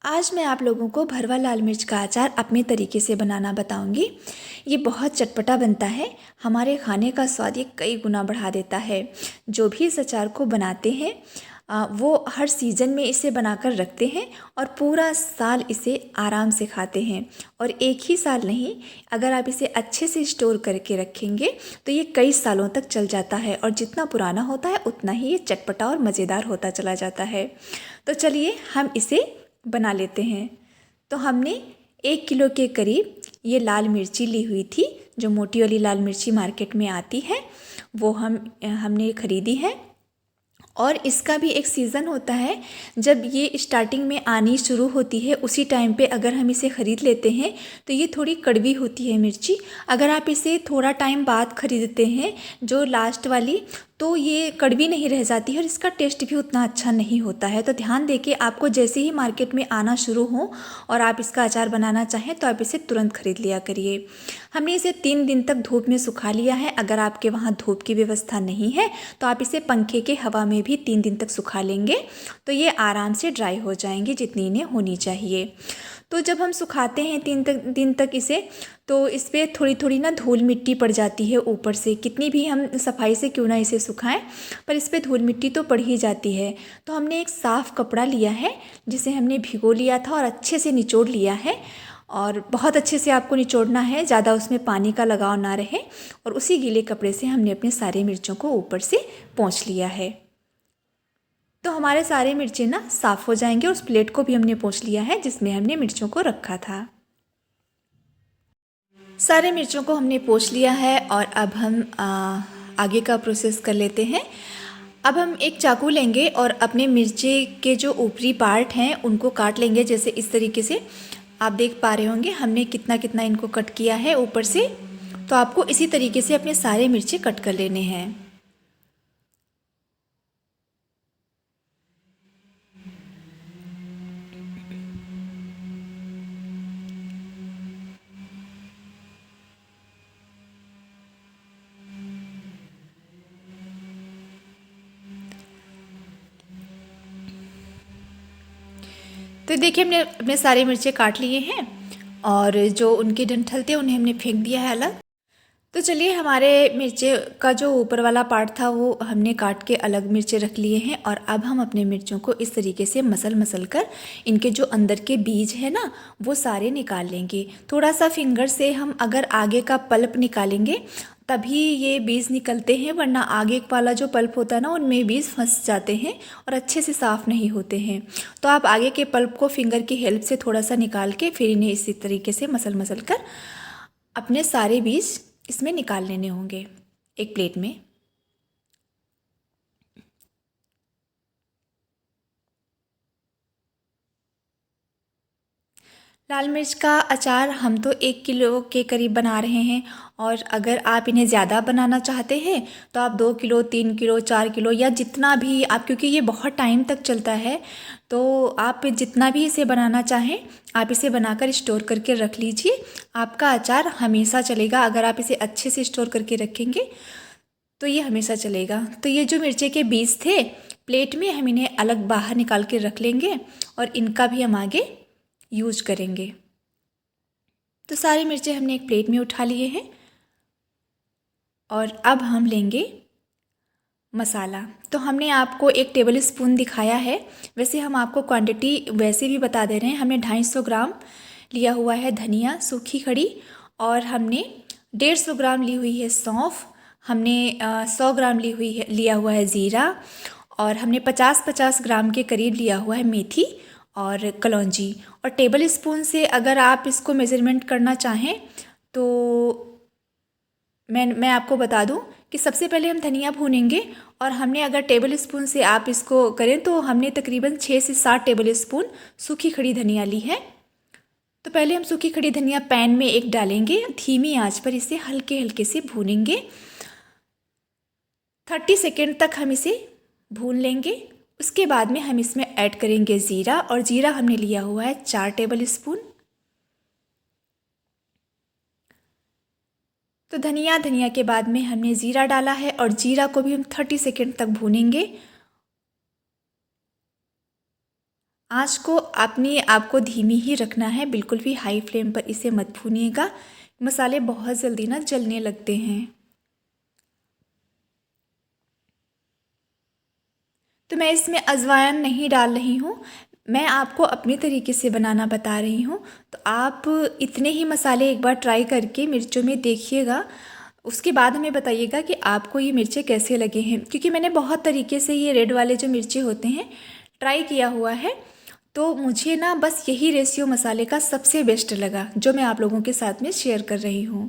आज मैं आप लोगों को भरवा लाल मिर्च का अचार अपने तरीके से बनाना बताऊंगी। ये बहुत चटपटा बनता है। हमारे खाने का स्वाद ये कई गुना बढ़ा देता है। जो भी इस अचार को बनाते हैं वो हर सीज़न में इसे बनाकर रखते हैं और पूरा साल इसे आराम से खाते हैं। और एक ही साल नहीं, अगर आप इसे अच्छे से स्टोर करके रखेंगे तो ये कई सालों तक चल जाता है और जितना पुराना होता है उतना ही ये चटपटा और मज़ेदार होता चला जाता है। तो चलिए हम इसे बना लेते हैं। तो हमने 1 किलो के करीब ये लाल मिर्ची ली हुई थी। जो मोटी वाली लाल मिर्ची मार्केट में आती है वो हमने ख़रीदी है। और इसका भी एक सीज़न होता है, जब ये स्टार्टिंग में आनी शुरू होती है उसी टाइम पे अगर हम इसे ख़रीद लेते हैं तो ये थोड़ी कड़वी होती है मिर्ची। अगर आप इसे थोड़ा टाइम बाद ख़रीदते हैं जो लास्ट वाली, तो ये कड़वी नहीं रह जाती है और इसका टेस्ट भी उतना अच्छा नहीं होता है। तो ध्यान दें कि आपको जैसे ही मार्केट में आना शुरू हो और आप इसका अचार बनाना चाहें तो आप इसे तुरंत ख़रीद लिया करिए। हमने इसे 3 दिन तक धूप में सुखा लिया है। अगर आपके वहाँ धूप की व्यवस्था नहीं है तो आप इसे पंखे के हवा में भी 3 दिन तक सुखा लेंगे तो ये आराम से ड्राई हो जाएंगे जितनी इन्हें होनी चाहिए। तो जब हम सुखाते हैं 3 दिन तक इसे, तो इस पर थोड़ी थोड़ी ना धूल मिट्टी पड़ जाती है ऊपर से। कितनी भी हम सफाई से क्यों ना इसे सुखाएं, पर इस पर धूल मिट्टी तो पड़ ही जाती है। तो हमने एक साफ़ कपड़ा लिया है जिसे हमने भिगो लिया था और अच्छे से निचोड़ लिया है। और बहुत अच्छे से आपको निचोड़ना है, ज़्यादा उसमें पानी का लगाव ना रहे। और उसी गीले कपड़े से हमने अपने सारे मिर्चों को ऊपर से पोंछ लिया है। तो हमारे सारे मिर्चें ना साफ़ हो जाएंगे। और उस प्लेट को भी हमने पोंछ लिया है जिसमें हमने मिर्चों को रखा था। सारे मिर्चों को हमने पोंछ लिया है और अब हम आगे का प्रोसेस कर लेते हैं। अब हम एक चाकू लेंगे और अपने मिर्चे के जो ऊपरी पार्ट हैं उनको काट लेंगे। जैसे इस तरीके से आप देख पा रहे होंगे हमने कितना कितना इनको कट किया है ऊपर से। तो आपको इसी तरीके से अपने सारे मिर्चे कट कर लेने हैं। तो देखिए हमने अपने सारे मिर्चे काट लिए हैं और जो उनके डंठल थे उन्हें हमने फेंक दिया है अलग। तो चलिए हमारे मिर्चे का जो ऊपर वाला पार्ट था वो हमने काट के अलग मिर्चे रख लिए हैं। और अब हम अपने मिर्चों को इस तरीके से मसल मसल कर इनके जो अंदर के बीज है ना वो सारे निकाल लेंगे। थोड़ा सा फिंगर से हम अगर आगे का पल्प निकालेंगे तभी ये बीज निकलते हैं, वरना आगे वाला जो पल्प होता है ना उनमें बीज फंस जाते हैं और अच्छे से साफ़ नहीं होते हैं। तो आप आगे के पल्प को फिंगर की हेल्प से थोड़ा सा निकाल के फिर इन्हें इसी तरीके से मसल मसल कर अपने सारे बीज इसमें निकाल लेने होंगे एक प्लेट में। लाल मिर्च का अचार हम तो 1 किलो के करीब बना रहे हैं। और अगर आप इन्हें ज़्यादा बनाना चाहते हैं तो आप 2 किलो 3 किलो 4 किलो या जितना भी आप, क्योंकि ये बहुत टाइम तक चलता है तो आप जितना भी इसे बनाना चाहें आप इसे बनाकर स्टोर करके रख लीजिए। आपका अचार हमेशा चलेगा। अगर आप इसे अच्छे से स्टोर करके रखेंगे तो ये हमेशा चलेगा। तो ये जो मिर्चे के बीज थे प्लेट में हम इन्हें अलग बाहर निकाल के रख लेंगे और इनका भी हम आगे यूज करेंगे। तो सारी मिर्चें हमने एक प्लेट में उठा लिए हैं और अब हम लेंगे मसाला। तो हमने आपको 1 टेबल स्पून दिखाया है, वैसे हम आपको क्वांटिटी वैसे भी बता दे रहे हैं। हमने 250 ग्राम लिया हुआ है धनिया सूखी खड़ी, और हमने 150 ग्राम ली हुई है सौंफ, हमने 100 ग्राम लिया हुआ है ज़ीरा, और हमने 50-50 ग्राम के करीब लिया हुआ है मेथी और कलौंजी। और टेबल स्पून से अगर आप इसको मेज़रमेंट करना चाहें तो मैं आपको बता दूं कि सबसे पहले हम धनिया भूनेंगे। और हमने अगर टेबल स्पून से आप इसको करें तो हमने तकरीबन 6 से 7 टेबल स्पून सूखी खड़ी धनिया ली है। तो पहले हम सूखी खड़ी धनिया पैन में एक डालेंगे, धीमी आंच पर इसे हल्के हल्के से भूनेंगे। 30 सेकेंड तक हम इसे भून लेंगे। उसके बाद में हम इसमें ऐड करेंगे ज़ीरा, और ज़ीरा हमने लिया हुआ है 4 टेबल स्पून। तो धनिया के बाद में हमने ज़ीरा डाला है और ज़ीरा को भी हम 30 सेकेंड तक भूनेंगे। आँच को अपनी आपको धीमी ही रखना है, बिल्कुल भी हाई फ्लेम पर इसे मत भूनिएगा। मसाले बहुत जल्दी ना जलने लगते हैं। तो मैं इसमें अजवाइन नहीं डाल रही हूँ, मैं आपको अपने तरीके से बनाना बता रही हूँ। तो आप इतने ही मसाले एक बार ट्राई करके मिर्चों में देखिएगा, उसके बाद हमें बताइएगा कि आपको ये मिर्चें कैसे लगे हैं। क्योंकि मैंने बहुत तरीके से ये रेड वाले जो मिर्चे होते हैं ट्राई किया हुआ है, तो मुझे ना बस यही रेशियो मसाले का सबसे बेस्ट लगा जो मैं आप लोगों के साथ में शेयर कर रही हूँ।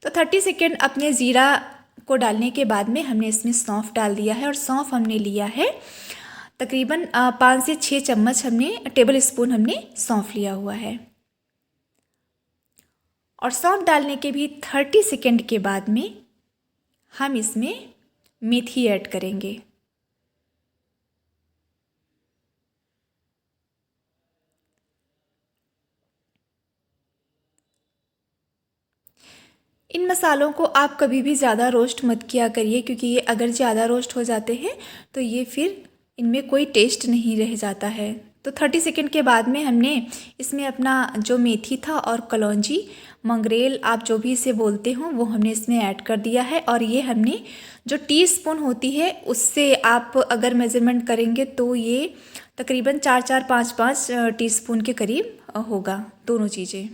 तो 30 सेकेंड अपने ज़ीरा को डालने के बाद में हमने इसमें सौंफ डाल दिया है, और सौंफ हमने लिया है तकरीबन 5 से 6 चम्मच हमने टेबल स्पून हमने सौंफ लिया हुआ है। और सौंफ डालने के भी 30 सेकेंड के बाद में हम इसमें मेथी ऐड करेंगे। इन मसालों को आप कभी भी ज़्यादा रोस्ट मत किया करिए, क्योंकि ये अगर ज़्यादा रोस्ट हो जाते हैं तो ये फिर इनमें कोई टेस्ट नहीं रह जाता है। तो 30 सेकेंड के बाद में हमने इसमें अपना जो मेथी था और कलौंजी, मंगरेल आप जो भी इसे बोलते हो, वो हमने इसमें ऐड कर दिया है। और ये हमने जो टीस्पून होती है उससे आप अगर मेज़रमेंट करेंगे तो ये तकरीबन 4-4, 5-5 टीस्पून के करीब होगा दोनों चीज़ें।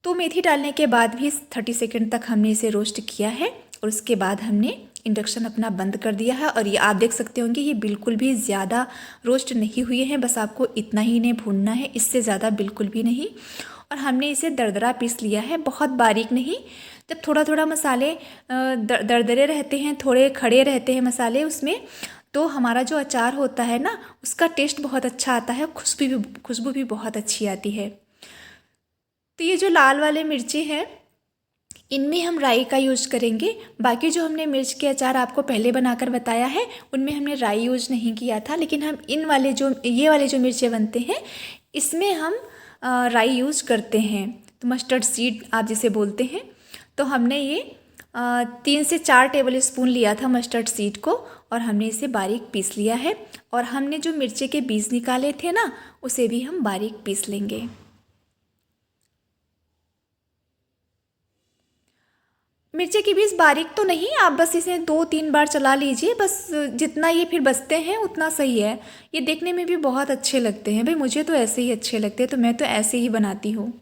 तो मेथी डालने के बाद भी 30 सेकेंड तक हमने इसे रोस्ट किया है, और उसके बाद हमने इंडक्शन अपना बंद कर दिया है। और ये आप देख सकते होंगे ये बिल्कुल भी ज़्यादा रोस्ट नहीं हुए हैं, बस आपको इतना ही इन्हें भूनना है, इससे ज़्यादा बिल्कुल भी नहीं। और हमने इसे दरदरा पीस लिया है, बहुत बारीक नहीं। जब थोड़ा थोड़ा मसाले दरदरे रहते हैं, थोड़े खड़े रहते हैं मसाले उसमें, तो हमारा जो अचार होता है ना उसका टेस्ट बहुत अच्छा आता है, खुशबू भी बहुत अच्छी आती है। तो ये जो लाल वाले मिर्ची हैं इनमें हम राई का यूज़ करेंगे। बाकी जो हमने मिर्च के अचार आपको पहले बनाकर बताया है उनमें हमने राई यूज़ नहीं किया था, लेकिन हम ये वाले जो मिर्चे बनते हैं इसमें हम राई यूज़ करते हैं। तो मस्टर्ड सीड आप जिसे बोलते हैं, तो हमने ये 3 से 4 टेबल स्पून लिया था मस्टर्ड सीड को, और हमने इसे बारीक पीस लिया है। और हमने जो मिर्चे के बीज निकाले थे ना उसे भी हम बारीक पीस लेंगे। मिर्ची के बीज बारीक तो नहीं, आप बस इसे 2-3 बार चला लीजिए, बस जितना ये फिर बचते हैं उतना सही है। ये देखने में भी बहुत अच्छे लगते हैं, भाई मुझे तो ऐसे ही अच्छे लगते हैं, तो मैं तो ऐसे ही बनाती हूँ।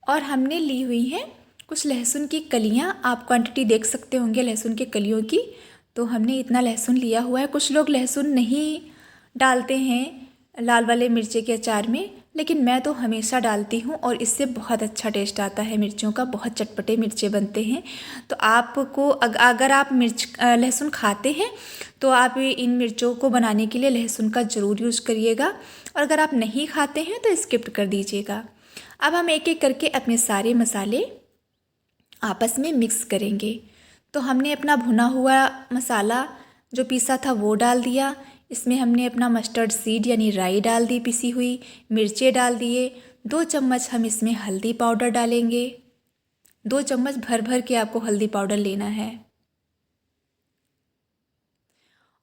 और हमने ली हुई हैं कुछ लहसुन की कलियाँ, आप क्वांटिटी देख सकते होंगे लहसुन की कलियों की। तो हमने इतना लहसुन लिया हुआ है। कुछ लोग लहसुन नहीं डालते हैं लाल वाले मिर्चे के अचार में, लेकिन मैं तो हमेशा डालती हूँ, और इससे बहुत अच्छा टेस्ट आता है मिर्चों का, बहुत चटपटे मिर्चे बनते हैं। तो आपको अगर आप लहसुन खाते हैं तो आप इन मिर्चों को बनाने के लिए लहसुन का ज़रूर यूज़ करिएगा, और अगर आप नहीं खाते हैं तो स्किप कर दीजिएगा। अब हम एक एक करके अपने सारे मसाले आपस में मिक्स करेंगे। तो हमने अपना भुना हुआ मसाला जो पीसा था वो डाल दिया, इसमें हमने अपना मस्टर्ड सीड यानी राई डाल दी, पिसी हुई मिर्चें डाल दिए। 2 चम्मच हम इसमें हल्दी पाउडर डालेंगे, 2 चम्मच भर भर के आपको हल्दी पाउडर लेना है।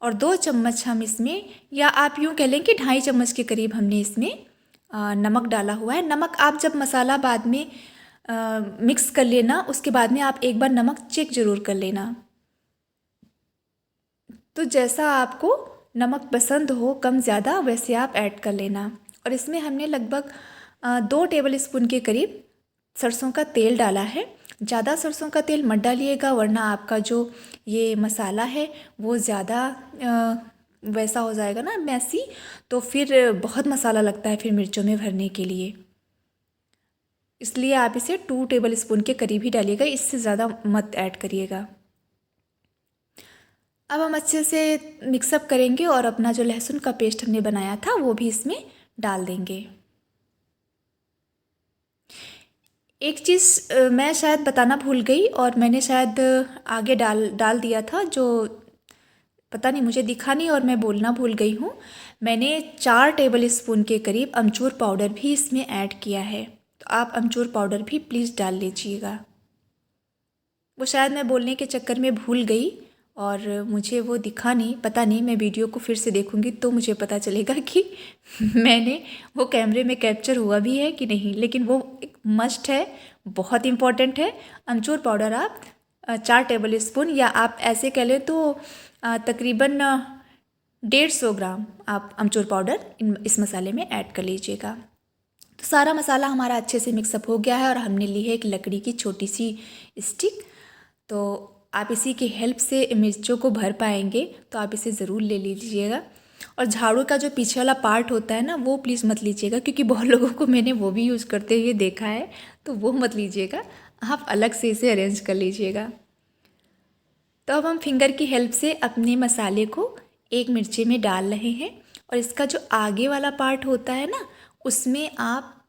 और 2 चम्मच हम इसमें, या आप यूँ कह लें कि 2.5 चम्मच के करीब हमने इसमें नमक डाला हुआ है। नमक आप जब मसाला बाद में मिक्स कर लेना, उसके बाद में आप एक बार नमक चेक ज़रूर कर लेना। तो जैसा आपको नमक पसंद हो कम ज़्यादा वैसे आप ऐड कर लेना। और इसमें हमने लगभग 2 टेबल स्पून के करीब सरसों का तेल डाला है। ज़्यादा सरसों का तेल मत डालिएगा, वरना आपका जो ये मसाला है वो ज़्यादा वैसा हो जाएगा ना मैसी, तो फिर बहुत मसाला लगता है फिर मिर्चों में भरने के लिए। इसलिए आप इसे 2 टेबल स्पून के करीब ही डालिएगा, इससे ज़्यादा मत ऐड करिएगा। अब हम अच्छे से मिक्सअप करेंगे और अपना जो लहसुन का पेस्ट हमने बनाया था वो भी इसमें डाल देंगे। एक चीज़ मैं शायद बताना भूल गई, और मैंने शायद आगे डाल दिया था, जो पता नहीं मुझे दिखा नहीं और मैं बोलना भूल गई हूँ। मैंने 4 टेबल स्पून के करीब अमचूर पाउडर भी इसमें ऐड किया है, तो आप अमचूर पाउडर भी प्लीज़ डाल लीजिएगा। वो शायद मैं बोलने के चक्कर में भूल गई और मुझे वो दिखा नहीं, पता नहीं, मैं वीडियो को फिर से देखूंगी तो मुझे पता चलेगा कि मैंने वो कैमरे में कैप्चर हुआ भी है कि नहीं। लेकिन वो एक मस्ट है, बहुत इम्पॉर्टेंट है। अमचूर पाउडर आप 4 टेबल स्पून, या आप ऐसे कह लें तो तकरीबन 150 ग्राम आप अमचूर पाउडर इस मसाले में ऐड कर लीजिएगा। तो सारा मसाला हमारा अच्छे से मिक्सअप हो गया है और हमने ली है एक लकड़ी की छोटी सी स्टिक। तो आप इसी की हेल्प से मिर्चों को भर पाएंगे, तो आप इसे ज़रूर ले लीजिएगा। और झाड़ू का जो पीछे वाला पार्ट होता है ना, वो प्लीज़ मत लीजिएगा, क्योंकि बहुत लोगों को मैंने वो भी यूज़ करते हुए देखा है, तो वो मत लीजिएगा, आप अलग से इसे अरेंज कर लीजिएगा। तो अब हम फिंगर की हेल्प से अपने मसाले को एक मिर्ची में डाल रहे हैं, और इसका जो आगे वाला पार्ट होता है ना, उसमें आप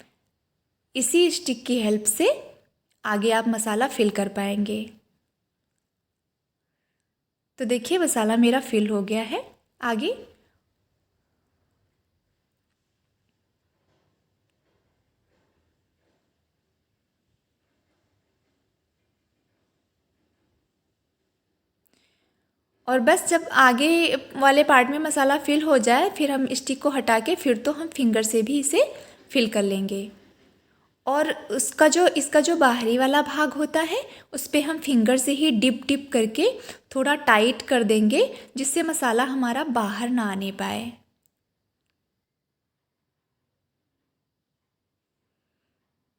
इसी स्टिक की हेल्प से आगे आप मसाला फिल कर पाएंगे। तो देखिए मसाला मेरा फिल हो गया है आगे। और बस जब आगे वाले पार्ट में मसाला फिल हो जाए, फिर हम स्टिक को हटा के फिर तो हम फिंगर से भी इसे फिल कर लेंगे। और इसका जो बाहरी वाला भाग होता है, उस पर हम फिंगर से ही डिप डिप करके थोड़ा टाइट कर देंगे, जिससे मसाला हमारा बाहर ना आने पाए।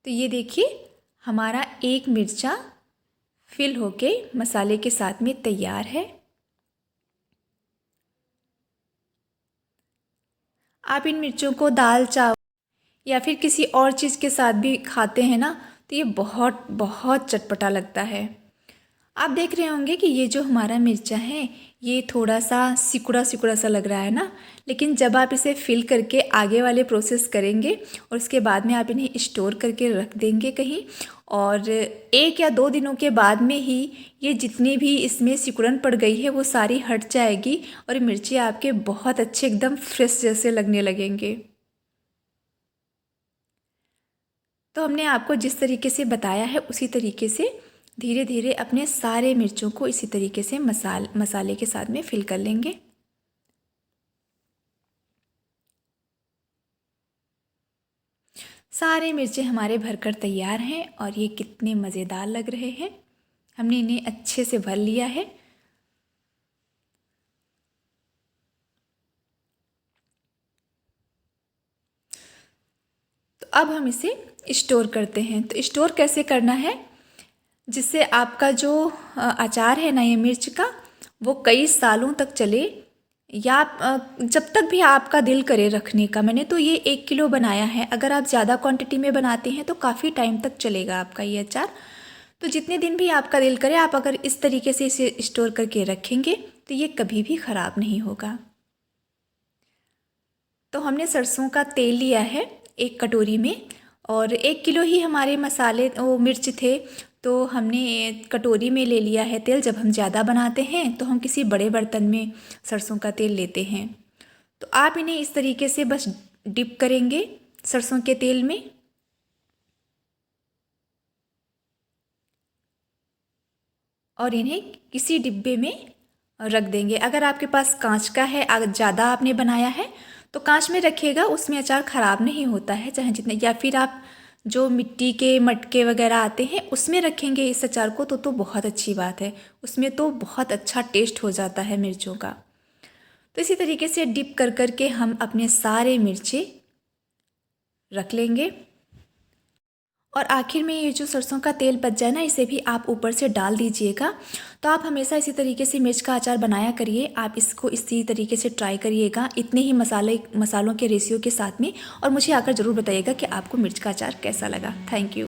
तो ये देखिए हमारा एक मिर्चा फिल होके मसाले के साथ में तैयार है। आप इन मिर्चों को दाल चावल या फिर किसी और चीज़ के साथ भी खाते हैं ना, तो ये बहुत बहुत चटपटा लगता है। आप देख रहे होंगे कि ये जो हमारा मिर्चा है, ये थोड़ा सा सिकुड़ा सिकुड़ा सा लग रहा है ना, लेकिन जब आप इसे फिल करके आगे वाले प्रोसेस करेंगे और उसके बाद में आप इन्हें स्टोर करके रख देंगे कहीं, और 1 या 2 दिनों के बाद में ही ये जितनी भी इसमें सिकुड़न पड़ गई है वो सारी हट जाएगी, और मिर्ची आपके बहुत अच्छे एकदम फ्रेश जैसे लगने लगेंगे। तो हमने आपको जिस तरीके से बताया है उसी तरीके से धीरे धीरे अपने सारे मिर्चों को इसी तरीके से मसाले के साथ में फिल कर लेंगे। सारे मिर्चें हमारे भरकर तैयार हैं और ये कितने मज़ेदार लग रहे हैं। हमने इन्हें अच्छे से भर लिया है। तो अब हम इसे स्टोर करते हैं। तो स्टोर कैसे करना है, जिससे आपका जो अचार है ना ये मिर्च का, वो कई सालों तक चले, या जब तक भी आपका दिल करे रखने का। मैंने तो ये 1 किलो बनाया है, अगर आप ज़्यादा क्वांटिटी में बनाते हैं तो काफ़ी टाइम तक चलेगा आपका ये अचार। तो जितने दिन भी आपका दिल करे, आप अगर इस तरीके से इसे स्टोर करके रखेंगे तो ये कभी भी ख़राब नहीं होगा। तो हमने सरसों का तेल लिया है 1 कटोरी में, और 1 किलो ही हमारे मसाले वो मिर्च थे, तो हमने कटोरी में ले लिया है तेल। जब हम ज़्यादा बनाते हैं तो हम किसी बड़े बर्तन में सरसों का तेल लेते हैं। तो आप इन्हें इस तरीके से बस डिप करेंगे सरसों के तेल में, और इन्हें किसी डिब्बे में रख देंगे। अगर आपके पास कांच का है, अगर ज़्यादा आपने बनाया है तो कांच में रखिएगा, उसमें अचार ख़राब नहीं होता है चाहे जितने। या फिर आप जो मिट्टी के मटके वगैरह आते हैं उसमें रखेंगे इस अचार को तो बहुत अच्छी बात है, उसमें तो बहुत अच्छा टेस्ट हो जाता है मिर्चों का। तो इसी तरीके से डिप कर कर के हम अपने सारे मिर्चे रख लेंगे। और आखिर में ये जो सरसों का तेल बच जाए ना, इसे भी आप ऊपर से डाल दीजिएगा। तो आप हमेशा इसी तरीके से मिर्च का अचार बनाया करिए, आप इसको इसी तरीके से ट्राई करिएगा इतने ही मसालों के रेशियो के साथ में, और मुझे आकर ज़रूर बताइएगा कि आपको मिर्च का अचार कैसा लगा। Thank you.